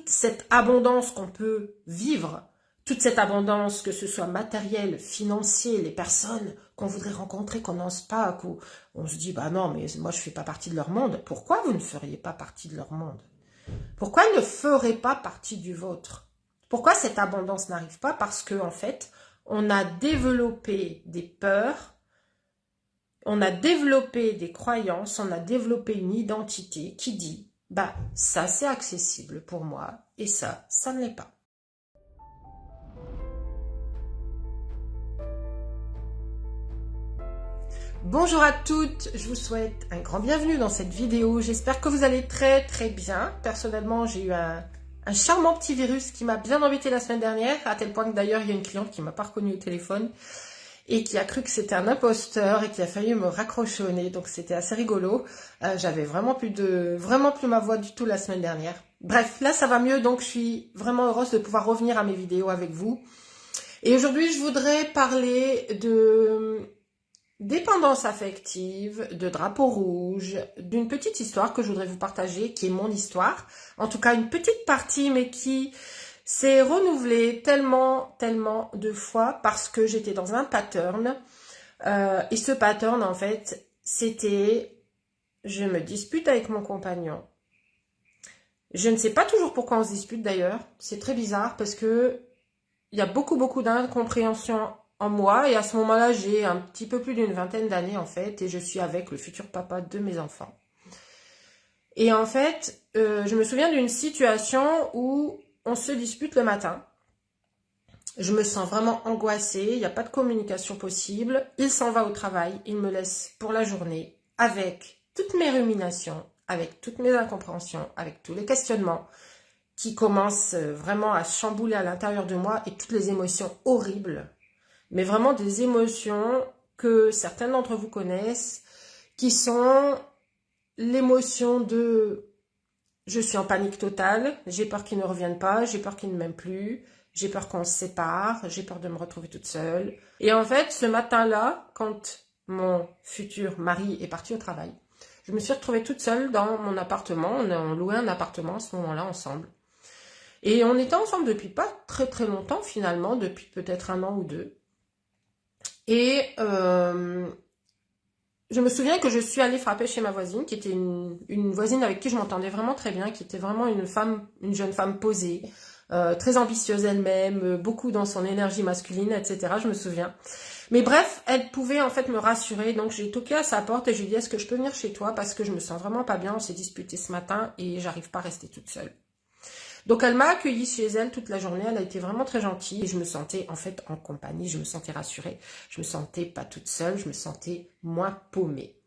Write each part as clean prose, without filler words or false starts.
toute cette abondance qu'on peut vivre, toute cette abondance, que ce soit matérielle, financier, les personnes qu'on voudrait rencontrer, qu'on n'ose pas, qu'on se dit, bah non, mais moi je ne fais pas partie de leur monde. Pourquoi vous ne feriez pas partie de leur monde? Pourquoi ils ne feraient pas partie du vôtre? Pourquoi cette abondance n'arrive pas? Parce que, en fait, on a développé des peurs, on a développé des croyances, on a développé une identité qui dit, bah, ça c'est accessible pour moi et ça ne l'est pas. Bonjour à toutes, je vous souhaite un grand bienvenue dans cette vidéo. J'espère que vous allez très bien. Personnellement, j'ai eu un charmant petit virus qui m'a bien embêté la semaine dernière, à tel point que d'ailleurs il y a une cliente qui m'a pas reconnue au téléphone et qui a cru que c'était un imposteur et qui a failli me raccrocher au nez, donc c'était assez rigolo. J'avais vraiment plus ma voix du tout la semaine dernière. Bref, là ça va mieux, donc je suis vraiment heureuse de pouvoir revenir à mes vidéos avec vous. Et aujourd'hui, je voudrais parler de dépendance affective, de drapeau rouge, d'une petite histoire que je voudrais vous partager, qui est mon histoire. En tout cas, une petite partie, mais qui s'est renouvelée tellement de fois parce que j'étais dans un pattern. Et ce pattern, en fait, c'était, je me dispute avec mon compagnon. Je ne sais pas toujours pourquoi on se dispute d'ailleurs. C'est très bizarre parce que il y a beaucoup d'incompréhension en moi, et à ce moment-là, j'ai un petit peu plus d'une vingtaine d'années en fait, et je suis avec le futur papa de mes enfants. Et en fait, je me souviens d'une situation où on se dispute le matin. Je me sens vraiment angoissée, il n'y a pas de communication possible. Il s'en va au travail, il me laisse pour la journée avec toutes mes ruminations, avec toutes mes incompréhensions, avec tous les questionnements qui commencent vraiment à chambouler à l'intérieur de moi, et toutes les émotions horribles. Mais vraiment des émotions que certains d'entre vous connaissent, qui sont l'émotion de « je suis en panique totale, j'ai peur qu'il ne revienne pas, j'ai peur qu'il ne m'aime plus, j'ai peur qu'on se sépare, j'ai peur de me retrouver toute seule ». Et en fait, ce matin-là, quand mon futur mari est parti au travail, je me suis retrouvée toute seule dans mon appartement. On louait un appartement à ce moment-là ensemble. Et on était ensemble depuis pas très longtemps finalement, depuis peut-être 1 an ou 2. Et je me souviens que je suis allée frapper chez ma voisine, qui était une voisine avec qui je m'entendais vraiment très bien, qui était vraiment une jeune femme posée, très ambitieuse elle-même, beaucoup dans son énergie masculine, etc. Je me souviens. Mais bref, elle pouvait en fait me rassurer, donc j'ai toqué à sa porte et je lui ai dit « Est-ce que je peux venir chez toi? Parce que je me sens vraiment pas bien, on s'est disputé ce matin et j'arrive pas à rester toute seule. » Donc elle m'a accueillie chez elle toute la journée, elle a été vraiment très gentille et je me sentais en fait en compagnie, je me sentais rassurée, je me sentais pas toute seule, je me sentais moins paumée.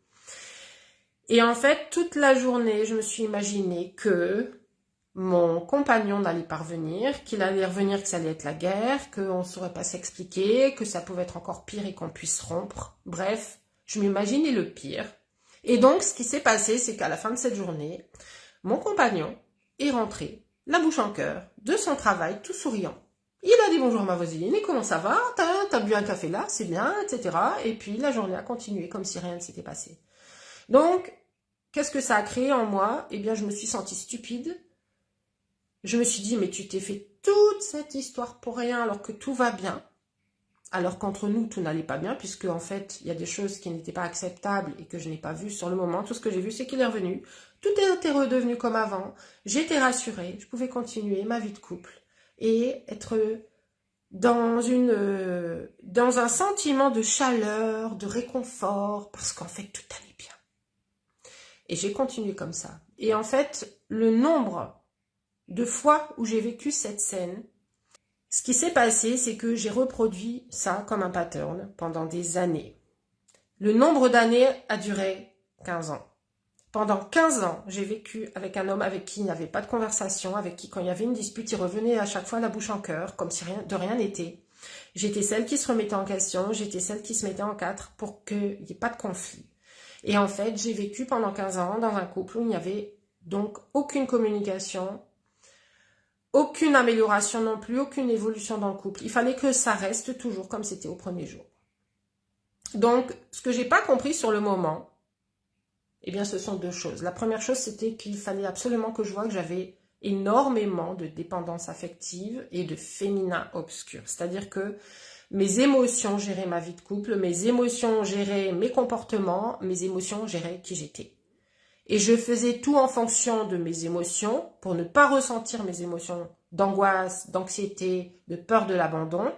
Et en fait, toute la journée, je me suis imaginé que mon compagnon n'allait pas revenir, qu'il allait revenir, que ça allait être la guerre, qu'on ne saurait pas s'expliquer, que ça pouvait être encore pire et qu'on puisse rompre. Bref, je m'imaginais le pire. Et donc, ce qui s'est passé, c'est qu'à la fin de cette journée, mon compagnon est rentré, la bouche en cœur, de son travail, tout souriant. Il a dit bonjour à ma voisine, et comment ça va? T'as bu un café là, c'est bien, etc. Et puis la journée a continué comme si rien ne s'était passé. Donc, qu'est-ce que ça a créé en moi? Eh bien, je me suis sentie stupide. Je me suis dit, mais tu t'es fait toute cette histoire pour rien alors que tout va bien. Alors qu'entre nous, tout n'allait pas bien, puisque en fait, il y a des choses qui n'étaient pas acceptables et que je n'ai pas vues sur le moment. Tout ce que j'ai vu, c'est qu'il est revenu. Tout était redevenu comme avant. J'étais rassurée. Je pouvais continuer ma vie de couple et être dans un sentiment de chaleur, de réconfort, parce qu'en fait, tout allait bien. Et j'ai continué comme ça. Et en fait, le nombre de fois où j'ai vécu cette scène, ce qui s'est passé, c'est que j'ai reproduit ça comme un pattern pendant des années. Le nombre d'années a duré 15 ans. Pendant 15 ans, j'ai vécu avec un homme avec qui il n'y avait pas de conversation, avec qui quand il y avait une dispute, il revenait à chaque fois la bouche en cœur, comme si de rien n'était. J'étais celle qui se remettait en question, j'étais celle qui se mettait en quatre pour qu'il n'y ait pas de conflit. Et en fait, j'ai vécu pendant 15 ans dans un couple où il n'y avait donc aucune communication, aucune amélioration non plus, aucune évolution dans le couple. Il fallait que ça reste toujours comme c'était au premier jour. Donc, ce que j'ai pas compris sur le moment, eh bien, ce sont deux choses. La première chose, c'était qu'il fallait absolument que je voie que j'avais énormément de dépendance affective et de féminin obscur. C'est-à-dire que mes émotions géraient ma vie de couple, mes émotions géraient mes comportements, mes émotions géraient qui j'étais. Et je faisais tout en fonction de mes émotions pour ne pas ressentir mes émotions d'angoisse, d'anxiété, de peur de l'abandon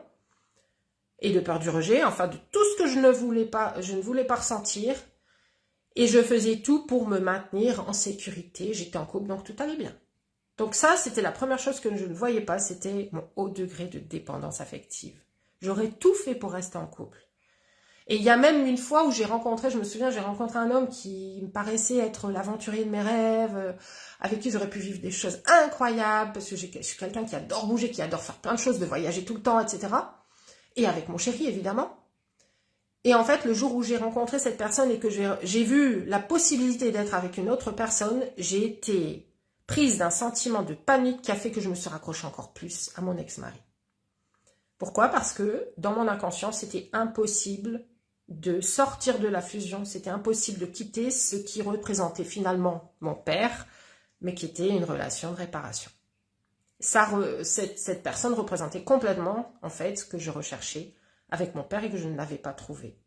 et de peur du rejet, enfin de tout ce que je ne voulais pas ressentir. Et je faisais tout pour me maintenir en sécurité. J'étais en couple, donc tout allait bien. Donc ça, c'était la première chose que je ne voyais pas, c'était mon haut degré de dépendance affective. J'aurais tout fait pour rester en couple. Et il y a même une fois où je me souviens, j'ai rencontré un homme qui me paraissait être l'aventurier de mes rêves, avec qui j'aurais pu vivre des choses incroyables, parce que je suis quelqu'un qui adore bouger, qui adore faire plein de choses, de voyager tout le temps, etc. Et avec mon chéri, évidemment. Et en fait, le jour où j'ai rencontré cette personne et que j'ai vu la possibilité d'être avec une autre personne, j'ai été prise d'un sentiment de panique qui a fait que je me suis raccrochée encore plus à mon ex-mari. Pourquoi? Parce que dans mon inconscient, c'était impossible de sortir de la fusion, c'était impossible de quitter ce qui représentait finalement mon père, mais qui était une relation de réparation. Cette personne représentait complètement, en fait, ce que je recherchais avec mon père et que je ne l'avais pas trouvé.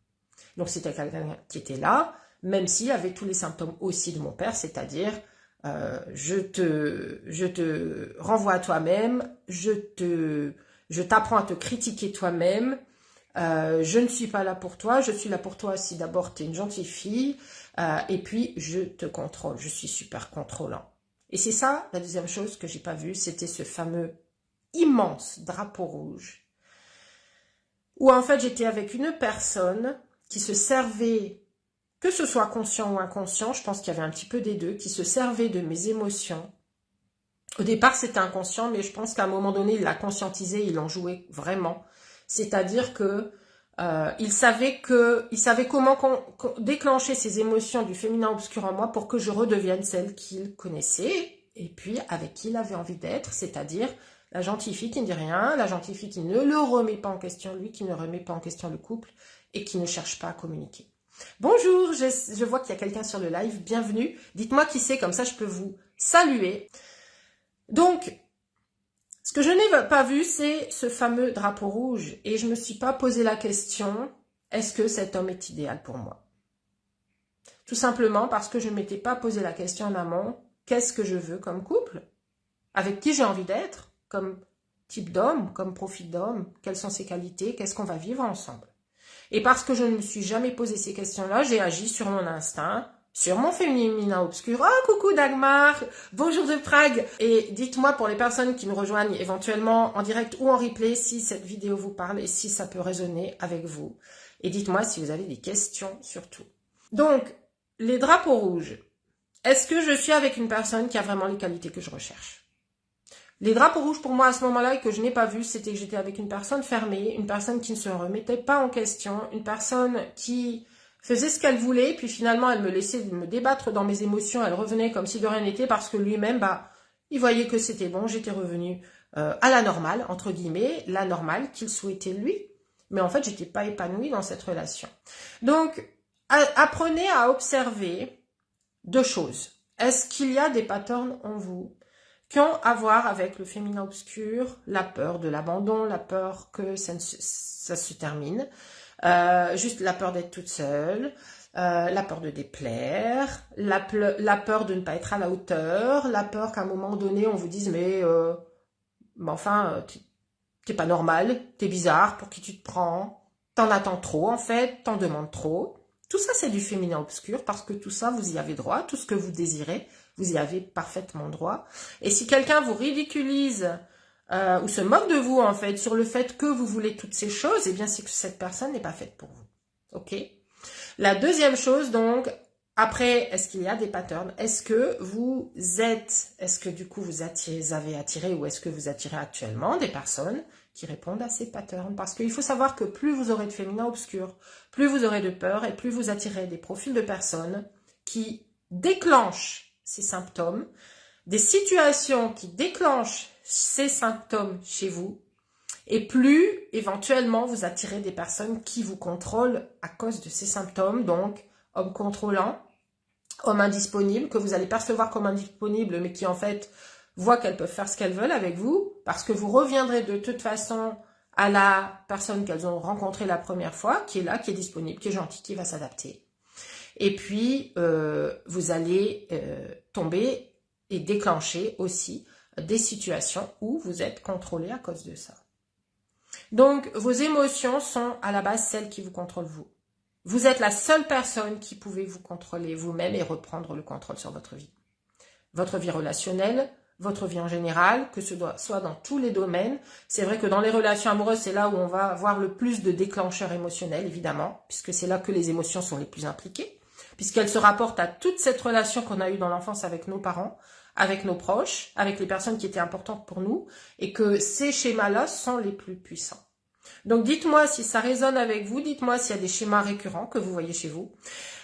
Donc c'était quelqu'un qui était là, même s'il avait tous les symptômes aussi de mon père, c'est-à-dire je te renvoie à toi-même, je t'apprends à te critiquer toi-même, je ne suis pas là pour toi, je suis là pour toi si d'abord tu es une gentille fille, et puis je te contrôle, je suis super contrôlant. Et c'est ça, la deuxième chose que j'ai pas vue, c'était ce fameux immense drapeau rouge, où en fait j'étais avec une personne qui se servait, que ce soit conscient ou inconscient, je pense qu'il y avait un petit peu des deux, qui se servait de mes émotions. Au départ, c'était inconscient, mais je pense qu'à un moment donné, il l'a conscientisé, il en jouait vraiment. C'est-à-dire que il savait comment déclencher ces émotions du féminin obscur en moi pour que je redevienne celle qu'il connaissait et puis avec qui il avait envie d'être, c'est-à-dire la gentille fille qui ne dit rien, la gentille fille qui ne le remet pas en question, lui qui ne remet pas en question le couple et qui ne cherche pas à communiquer. Bonjour, je vois qu'il y a quelqu'un sur le live, bienvenue. Dites-moi qui c'est, comme ça je peux vous saluer. Donc, ce que je n'ai pas vu, c'est ce fameux drapeau rouge. Et je ne me suis pas posé la question, est-ce que cet homme est idéal pour moi? Tout simplement parce que je ne m'étais pas posé la question en amont, qu'est-ce que je veux comme couple? Avec qui j'ai envie d'être? Comme type d'homme, comme profil d'homme? Quelles sont ses qualités? Qu'est-ce qu'on va vivre ensemble? Et parce que je ne me suis jamais posé ces questions-là, j'ai agi sur mon instinct, sur mon féminin obscur. Oh, coucou Dagmar, bonjour de Prague. Et dites-moi pour les personnes qui nous rejoignent éventuellement en direct ou en replay si cette vidéo vous parle et si ça peut résonner avec vous. Et dites-moi si vous avez des questions surtout. Donc, les drapeaux rouges. Est-ce que je suis avec une personne qui a vraiment les qualités que je recherche? Les drapeaux rouges pour moi à ce moment-là et que je n'ai pas vu, c'était que j'étais avec une personne fermée, une personne qui ne se remettait pas en question, une personne qui faisait ce qu'elle voulait, puis finalement elle me laissait me débattre dans mes émotions, elle revenait comme si de rien n'était parce que lui-même, il voyait que c'était bon, j'étais revenue à la normale, entre guillemets, la normale qu'il souhaitait lui. Mais en fait, j'étais pas épanouie dans cette relation. Donc, apprenez à observer deux choses. Est-ce qu'il y a des patterns en vous qui ont à voir avec le féminin obscur, la peur de l'abandon, la peur que ça se termine, juste la peur d'être toute seule, la peur de déplaire, la peur de ne pas être à la hauteur, la peur qu'à un moment donné on vous dise mais enfin t'es pas normal, t'es bizarre, pour qui tu te prends, t'en attends trop en fait, t'en demandes trop. Tout ça c'est du féminin obscur parce que tout ça vous y avez droit, tout ce que vous désirez, vous y avez parfaitement droit. Et si quelqu'un vous ridiculise ou se moque de vous en fait sur le fait que vous voulez toutes ces choses, eh bien c'est que cette personne n'est pas faite pour vous. Ok? La deuxième chose donc, après, est-ce qu'il y a des patterns? Est-ce que du coup vous avez attiré ou est-ce que vous attirez actuellement des personnes qui répondent à ces patterns? Parce qu'il faut savoir que plus vous aurez de féminin obscur, plus vous aurez de peur et plus vous attirez des profils de personnes qui déclenchent ces symptômes, des situations qui déclenchent ces symptômes chez vous, et plus éventuellement vous attirez des personnes qui vous contrôlent à cause de ces symptômes, donc homme contrôlant, homme indisponible, que vous allez percevoir comme indisponible, mais qui en fait voient qu'elles peuvent faire ce qu'elles veulent avec vous, parce que vous reviendrez de toute façon à la personne qu'elles ont rencontrée la première fois, qui est là, qui est disponible, qui est gentille, qui va s'adapter. Et puis, vous allez tomber et déclencher aussi des situations où vous êtes contrôlé à cause de ça. Donc, vos émotions sont à la base celles qui vous contrôlent vous. Vous êtes la seule personne qui pouvait vous contrôler vous-même et reprendre le contrôle sur votre vie. Votre vie relationnelle, votre vie en général, que ce soit dans tous les domaines. C'est vrai que dans les relations amoureuses, c'est là où on va avoir le plus de déclencheurs émotionnels, évidemment, puisque c'est là que les émotions sont les plus impliquées, puisqu'elles se rapportent à toute cette relation qu'on a eue dans l'enfance avec nos parents, avec nos proches, avec les personnes qui étaient importantes pour nous, et que ces schémas-là sont les plus puissants. Donc dites-moi si ça résonne avec vous, dites-moi s'il y a des schémas récurrents que vous voyez chez vous.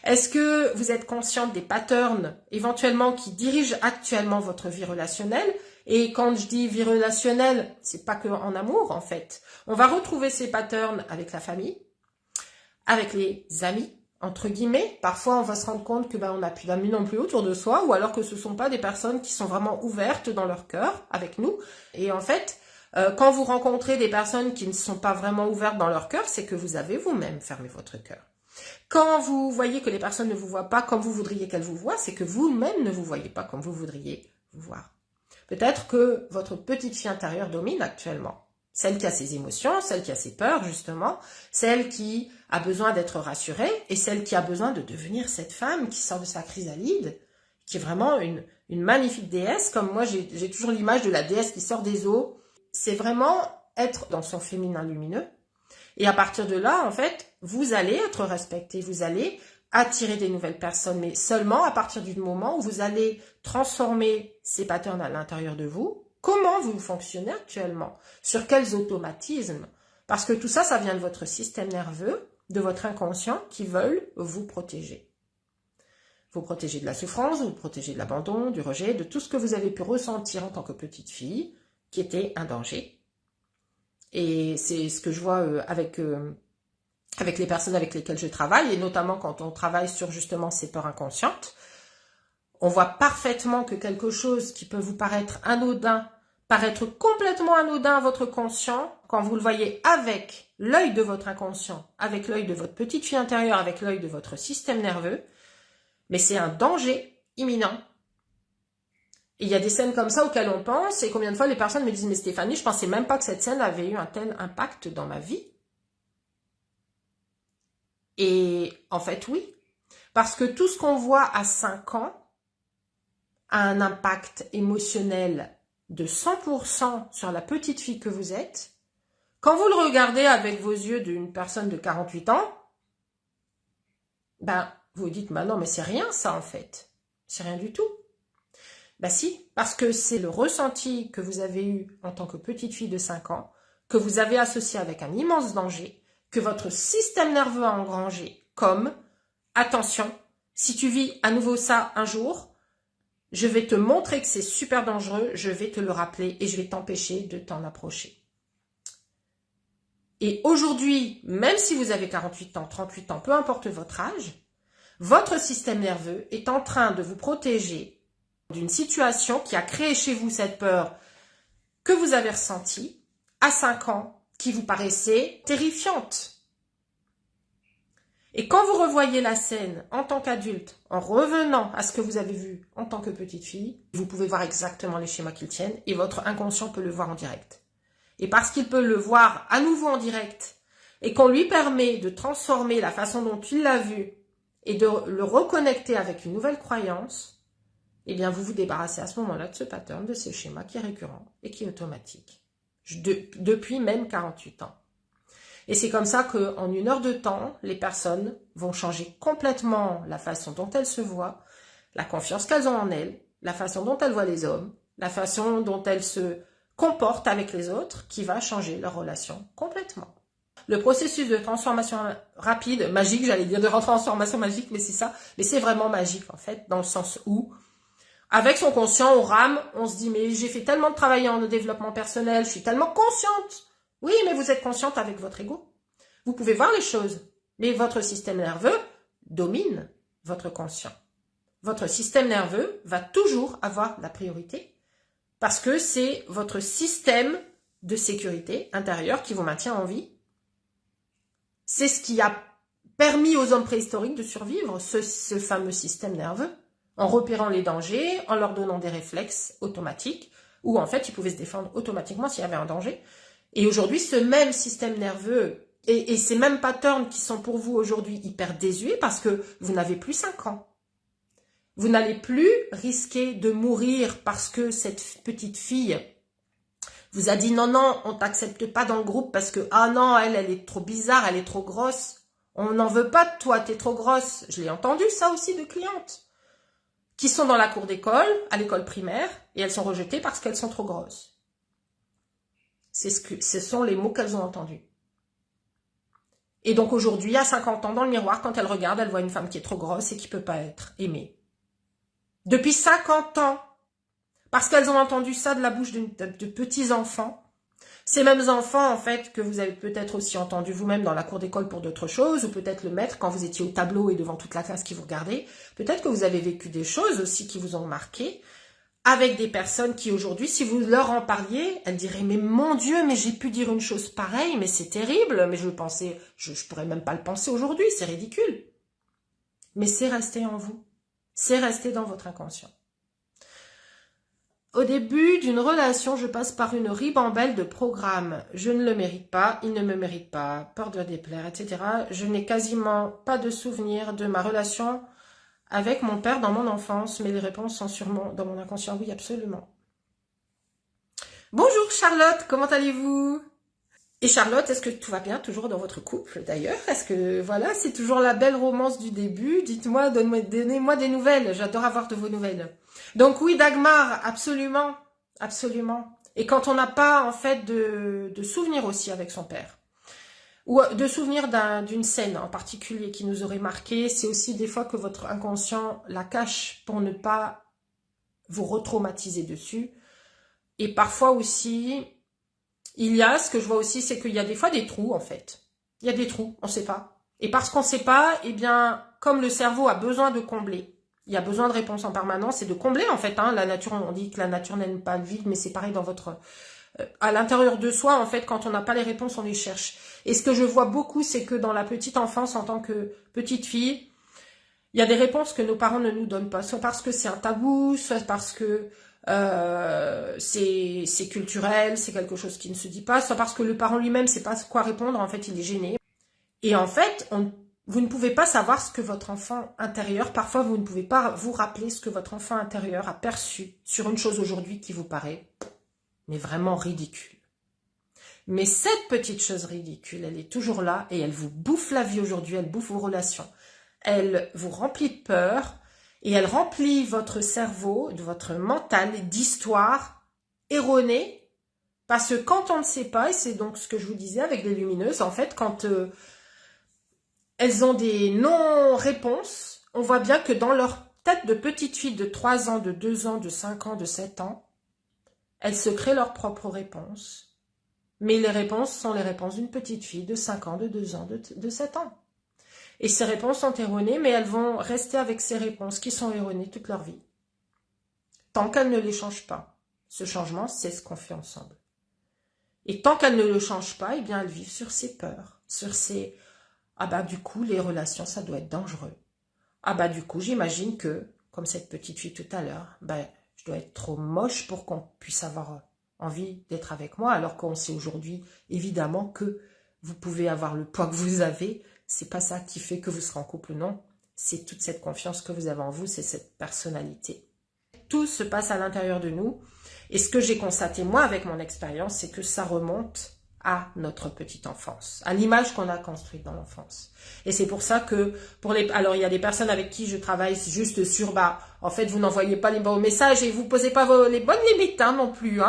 Est-ce que vous êtes consciente des patterns éventuellement qui dirigent actuellement votre vie relationnelle? Et quand je dis vie relationnelle, c'est pas que en amour en fait. On va retrouver ces patterns avec la famille, avec les amis, entre guillemets. Parfois on va se rendre compte que on n'a plus d'amis non plus autour de soi, ou alors que ce sont pas des personnes qui sont vraiment ouvertes dans leur cœur avec nous. Et en fait, quand vous rencontrez des personnes qui ne sont pas vraiment ouvertes dans leur cœur, c'est que vous avez vous-même fermé votre cœur. Quand vous voyez que les personnes ne vous voient pas comme vous voudriez qu'elles vous voient, c'est que vous-même ne vous voyez pas comme vous voudriez vous voir. Peut-être que votre petite fille intérieure domine actuellement. Celle qui a ses émotions, celle qui a ses peurs, justement, celle qui a besoin d'être rassurée et celle qui a besoin de devenir cette femme qui sort de sa chrysalide, qui est vraiment une magnifique déesse. Comme moi, j'ai toujours l'image de la déesse qui sort des eaux. C'est vraiment être dans son féminin lumineux. Et à partir de là, en fait, vous allez être respecté, vous allez attirer des nouvelles personnes, mais seulement à partir du moment où vous allez transformer ces patterns à l'intérieur de vous. Comment vous fonctionnez actuellement? Sur quels automatismes? Parce que tout ça, ça vient de votre système nerveux, de votre inconscient qui veulent vous protéger. Vous protéger de la souffrance, vous protéger de l'abandon, du rejet, de tout ce que vous avez pu ressentir en tant que petite fille, qui était un danger. Et c'est ce que je vois avec les personnes avec lesquelles je travaille, et notamment quand on travaille sur justement ces peurs inconscientes. On voit parfaitement que quelque chose qui peut vous paraître anodin, paraître complètement anodin à votre conscient, quand vous le voyez avec l'œil de votre inconscient, avec l'œil de votre petite fille intérieure, avec l'œil de votre système nerveux, mais c'est un danger imminent. Et il y a des scènes comme ça auxquelles on pense, et combien de fois les personnes me disent « Mais Stéphanie, je pensais même pas que cette scène avait eu un tel impact dans ma vie. » Et en fait, oui. Parce que tout ce qu'on voit à 5 ans a un impact émotionnel de 100% sur la petite fille que vous êtes. Quand vous le regardez avec vos yeux d'une personne de 48 ans, vous dites « non, mais c'est rien ça en fait. C'est rien du tout. » Si, parce que c'est le ressenti que vous avez eu en tant que petite fille de 5 ans, que vous avez associé avec un immense danger, que votre système nerveux a engrangé, comme « Attention, si tu vis à nouveau ça un jour, je vais te montrer que c'est super dangereux, je vais te le rappeler et je vais t'empêcher de t'en approcher. » Et aujourd'hui, même si vous avez 48 ans, 38 ans, peu importe votre âge, votre système nerveux est en train de vous protéger d'une situation qui a créé chez vous cette peur que vous avez ressentie à 5 ans, qui vous paraissait terrifiante. Et quand vous revoyez la scène en tant qu'adulte, en revenant à ce que vous avez vu en tant que petite fille, vous pouvez voir exactement les schémas qu'ils tiennent et votre inconscient peut le voir en direct. Et parce qu'il peut le voir à nouveau en direct et qu'on lui permet de transformer la façon dont il l'a vu et de le reconnecter avec une nouvelle croyance, eh bien, vous vous débarrassez à ce moment-là de ce pattern, de ce schéma qui est récurrent et qui est automatique. Depuis même 48 ans. Et c'est comme ça qu'en 1 heure de temps, les personnes vont changer complètement la façon dont elles se voient, la confiance qu'elles ont en elles, la façon dont elles voient les hommes, la façon dont elles se comportent avec les autres, qui va changer leur relation complètement. Le processus de transformation rapide, magique, j'allais dire de transformation magique, mais c'est ça. Mais c'est vraiment magique, en fait, dans le sens où avec son conscient, on rame, on se dit « mais j'ai fait tellement de travail en développement personnel, je suis tellement consciente ». Oui, mais vous êtes consciente avec votre ego. Vous pouvez voir les choses, mais votre système nerveux domine votre conscient. Votre système nerveux va toujours avoir la priorité Parce que c'est votre système de sécurité intérieure qui vous maintient en vie. C'est ce qui a permis aux hommes préhistoriques de survivre, ce fameux système nerveux, en repérant les dangers, en leur donnant des réflexes automatiques, où en fait ils pouvaient se défendre automatiquement s'il y avait un danger. Et aujourd'hui, ce même système nerveux et ces mêmes patterns qui sont pour vous aujourd'hui hyper désuets parce que vous n'avez plus 5 ans. Vous n'allez plus risquer de mourir parce que cette petite fille vous a dit non, non, on t'accepte pas dans le groupe parce que ah non, elle est trop bizarre, elle est trop grosse. On n'en veut pas de toi, t'es trop grosse. Je l'ai entendu ça aussi de clientes qui sont dans la cour d'école, à l'école primaire, et elles sont rejetées parce qu'elles sont trop grosses. Ce sont les mots qu'elles ont entendus. Et donc aujourd'hui, à 50 ans, dans le miroir, quand elle regarde, elle voit une femme qui est trop grosse et qui peut pas être aimée. Depuis 50 ans, parce qu'elles ont entendu ça de la bouche de petits enfants. Ces mêmes enfants, en fait, que vous avez peut-être aussi entendu vous-même dans la cour d'école pour d'autres choses, ou peut-être le maître quand vous étiez au tableau et devant toute la classe qui vous regardait. Peut-être que vous avez vécu des choses aussi qui vous ont marqué, avec des personnes qui aujourd'hui, si vous leur en parliez, elles diraient « Mais mon Dieu, mais j'ai pu dire une chose pareille, mais c'est terrible, mais je pourrais même pas le penser aujourd'hui, c'est ridicule. » Mais c'est resté en vous, c'est resté dans votre inconscient. Au début d'une relation, je passe par une ribambelle de programmes. Je ne le mérite pas, il ne me mérite pas, peur de déplaire, etc. Je n'ai quasiment pas de souvenir de ma relation avec mon père dans mon enfance, mais les réponses sont sûrement dans mon inconscient. Oui, absolument. Bonjour Charlotte, comment allez-vous? Et Charlotte, est-ce que tout va bien toujours dans votre couple d'ailleurs? Est-ce que voilà, c'est toujours la belle romance du début? Dites-moi, donnez-moi des nouvelles, j'adore avoir de vos nouvelles. Donc oui, Dagmar, absolument, absolument. Et quand on n'a pas en fait de souvenirs aussi avec son père, ou de souvenirs d'une scène en particulier qui nous aurait marqué, c'est aussi des fois que votre inconscient la cache pour ne pas vous retraumatiser dessus. Et parfois aussi, ce que je vois aussi, c'est qu'il y a des fois des trous en fait. Il y a des trous, on ne sait pas. Et parce qu'on ne sait pas, eh bien, comme le cerveau a besoin de combler, il y a besoin de réponses en permanence et de combler en fait. La nature, on dit que la nature n'aime pas le vide, mais c'est pareil dans votre... à l'intérieur de soi, en fait, quand on n'a pas les réponses, on les cherche. Et ce que je vois beaucoup, c'est que dans la petite enfance, en tant que petite fille, il y a des réponses que nos parents ne nous donnent pas. Soit parce que c'est un tabou, soit parce que c'est culturel, c'est quelque chose qui ne se dit pas, soit parce que le parent lui-même ne sait pas quoi répondre, en fait, il est gêné. Et en fait, vous ne pouvez pas savoir ce que votre enfant intérieur, parfois vous ne pouvez pas vous rappeler ce que votre enfant intérieur a perçu sur une chose aujourd'hui qui vous paraît, mais vraiment ridicule. Mais cette petite chose ridicule, elle est toujours là et elle vous bouffe la vie aujourd'hui, elle bouffe vos relations. Elle vous remplit de peur et elle remplit votre cerveau, de votre mental d'histoires erronées. Parce que quand on ne sait pas, et c'est donc ce que je vous disais avec les lumineuses, en fait, quand elles ont des non-réponses, on voit bien que dans leur tête de petite fille de 3 ans, de 2 ans, de 5 ans, de 7 ans, elles se créent leurs propres réponses. Mais les réponses sont les réponses d'une petite fille de 5 ans, de 2 ans, de 7 ans. Et ces réponses sont erronées, mais elles vont rester avec ces réponses qui sont erronées toute leur vie. Tant qu'elles ne les changent pas. Ce changement, c'est ce qu'on fait ensemble. Et tant qu'elles ne le changent pas, eh bien, elles vivent sur ces peurs, sur ces... Ah bah du coup, les relations, ça doit être dangereux. Ah bah du coup, j'imagine que, comme cette petite fille tout à l'heure, bah, je dois être trop moche pour qu'on puisse avoir envie d'être avec moi, alors qu'on sait aujourd'hui, évidemment, que vous pouvez avoir le poids que vous avez. C'est pas ça qui fait que vous serez en couple, non. C'est toute cette confiance que vous avez en vous, c'est cette personnalité. Tout se passe à l'intérieur de nous. Et ce que j'ai constaté, moi, avec mon expérience, c'est que ça remonte à notre petite enfance, à l'image qu'on a construite dans l'enfance. Et c'est pour ça que, alors il y a des personnes avec qui je travaille juste sur, en fait, vous n'envoyez pas les bons messages et vous posez pas les bonnes limites, non plus,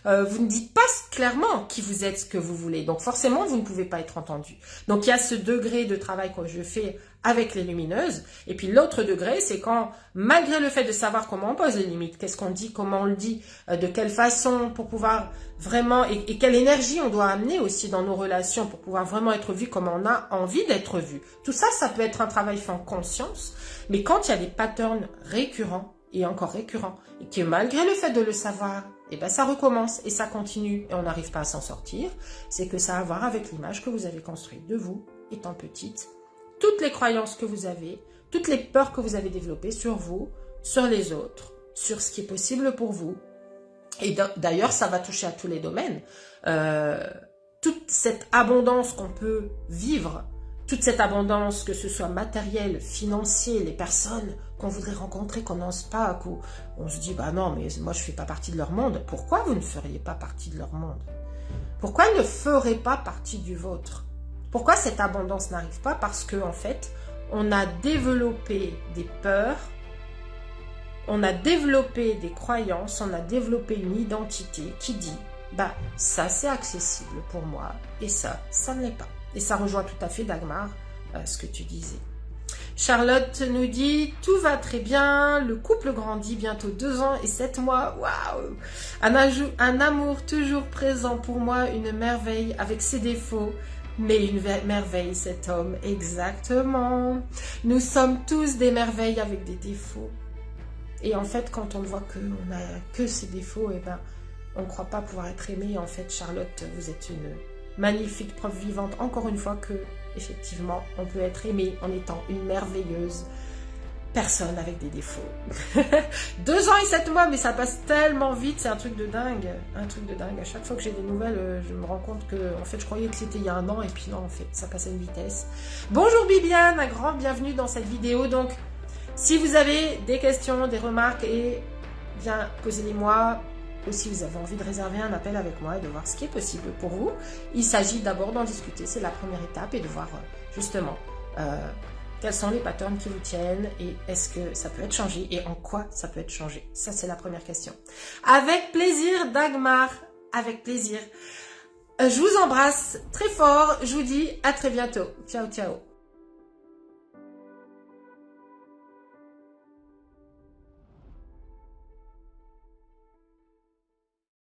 vous ne dites pas clairement qui vous êtes, ce que vous voulez. Donc forcément, vous ne pouvez pas être entendu. Donc il y a ce degré de travail que je fais avec les lumineuses. Et puis l'autre degré, c'est quand, malgré le fait de savoir comment on pose les limites, qu'est-ce qu'on dit, comment on le dit, de quelle façon, pour pouvoir vraiment, et quelle énergie on doit amener aussi dans nos relations pour pouvoir vraiment être vu comme on a envie d'être vu. Tout ça, ça peut être un travail fait en conscience, mais quand il y a des patterns récurrents, et encore récurrents, et que malgré le fait de le savoir, et ben ça recommence et ça continue et on n'arrive pas à s'en sortir, c'est que ça a à voir avec l'image que vous avez construite de vous étant petite, toutes les croyances que vous avez, toutes les peurs que vous avez développées sur vous, sur les autres, sur ce qui est possible pour vous. Et d'ailleurs, ça va toucher à tous les domaines. Toute cette abondance qu'on peut vivre, toute cette abondance, que ce soit matérielle, financier, les personnes qu'on voudrait rencontrer, qu'on n'ose pas, qu'on se dit, bah non, mais moi je ne fais pas partie de leur monde. Pourquoi vous ne feriez pas partie de leur monde? Pourquoi ils ne feraient pas partie du vôtre? Pourquoi cette abondance n'arrive pas? Parce que en fait, on a développé des peurs, on a développé des croyances, on a développé une identité qui dit, bah ça c'est accessible pour moi et ça ne l'est pas. Et ça rejoint tout à fait Dagmar, ce que tu disais. Charlotte nous dit, tout va très bien, le couple grandit, bientôt 2 ans et 7 mois, waouh! Un amour toujours présent pour moi, une merveille avec ses défauts, mais une merveille cet homme, exactement. Nous sommes tous des merveilles avec des défauts. Et en fait, quand on voit qu'on n'a que ces défauts, eh ben, on ne croit pas pouvoir être aimé. En fait, Charlotte, vous êtes une magnifique preuve vivante, encore une fois, que effectivement, on peut être aimé en étant une merveilleuse personne avec des défauts. 2 ans et 7 mois, mais ça passe tellement vite, c'est un truc de dingue. Un truc de dingue. À chaque fois que j'ai des nouvelles, je me rends compte que, en fait, je croyais que c'était il y a 1 an, et puis non, en fait, ça passe à une vitesse. Bonjour Bibiane, un grand bienvenue dans cette vidéo. Donc, si vous avez des questions, des remarques, bien, posez-les-moi. Ou si vous avez envie de réserver un appel avec moi et de voir ce qui est possible pour vous, il s'agit d'abord d'en discuter, c'est la première étape, et de voir justement quels sont les patterns qui vous tiennent et est-ce que ça peut être changé et en quoi ça peut être changé. Ça, c'est la première question. Avec plaisir, Dagmar, avec plaisir. Je vous embrasse très fort, je vous dis à très bientôt. Ciao, ciao.